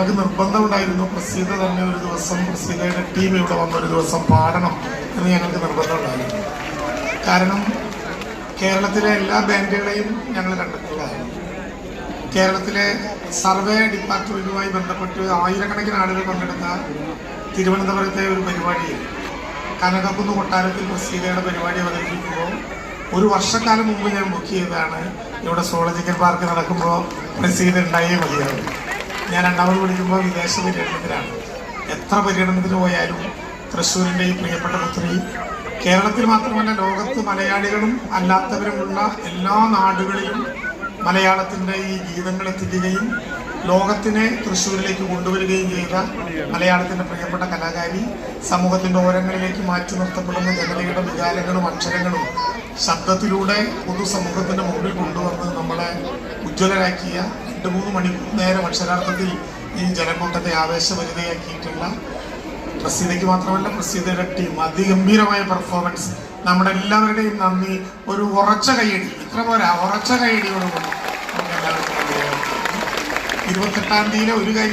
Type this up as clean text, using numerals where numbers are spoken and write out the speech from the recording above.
ഞങ്ങൾക്ക് നിർബന്ധമുണ്ടായിരുന്നു പ്രസീത തന്നെ ഒരു ദിവസം പ്രസീതയുടെ ടീം ഇവിടെ വന്ന ഒരു ദിവസം പാടണം എന്ന് ഞങ്ങൾക്ക് നിർബന്ധമുണ്ടായിരുന്നു. കാരണം കേരളത്തിലെ എല്ലാ ബാൻഡുകളെയും ഞങ്ങൾ കണ്ടിട്ടുള്ളതാണ്. കേരളത്തിലെ സർവേ ഡിപ്പാർട്ട്മെൻറ്റുമായി ബന്ധപ്പെട്ട് ആയിരക്കണക്കിന് ആളുകൾ പങ്കെടുത്ത തിരുവനന്തപുരത്തെ ഒരു പരിപാടിയിൽ കനകക്കുന്ന് കൊട്ടാരത്തിൽ പ്രസീതയുടെ പരിപാടി അവതരിപ്പിക്കുമ്പോൾ ഒരു വർഷക്കാലം മുമ്പ് ഞാൻ ബുക്ക് ചെയ്തതാണ്. ഇവിടെ സോളജിക്കൽ പാർക്ക് നടക്കുമ്പോൾ പ്രസീത ഉണ്ടായേ മതിയാവും. ഞാൻ രണ്ടാമത് വിളിക്കുമ്പോൾ വിദേശ പര്യടനത്തിലാണ്. എത്ര പര്യടനത്തിന് പോയാലും തൃശ്ശൂരിൻ്റെ ഈ പ്രിയപ്പെട്ട പുത്രി കേരളത്തിൽ മാത്രമല്ല ലോകത്ത് മലയാളികളും അല്ലാത്തവരുമുള്ള എല്ലാ നാടുകളിലും മലയാളത്തിൻ്റെ ഈ ഗീതങ്ങൾ എത്തിക്കുകയും ലോകത്തിനെ തൃശ്ശൂരിലേക്ക് കൊണ്ടുവരികയും ചെയ്ത മലയാളത്തിൻ്റെ പ്രിയപ്പെട്ട കലാകാരി, സമൂഹത്തിൻ്റെ ഓരങ്ങളിലേക്ക് മാറ്റി നിർത്തപ്പെടുന്ന ജനതയുടെ വികാരങ്ങളും അക്ഷരങ്ങളും ശബ്ദത്തിലൂടെ പൊതുസമൂഹത്തിൻ്റെ മുമ്പിൽ കൊണ്ടുവന്ന് നമ്മളെ ഉജ്ജ്വലരാക്കിയ 2-3 മണിക്കൂർ അക്ഷരാർത്ഥത്തിൽ ഈ ജനക്കൂട്ടത്തെ ആവേശഭരിതയാക്കിയിട്ടുള്ള പ്രസീതയ്ക്ക് മാത്രമല്ല പ്രസീതയുടെ ടീം അതിഗംഭീരമായ പെർഫോമൻസ്. നമ്മുടെ എല്ലാവരുടെയും നന്ദി. ഒരു ഉറച്ച കൈയടി, ഇത്ര പോരാ, ഉറച്ച കൈയടിയോടുകൂടി നമുക്ക് എല്ലാവർക്കും 28-ാം തീയതി ഒരു കാര്യം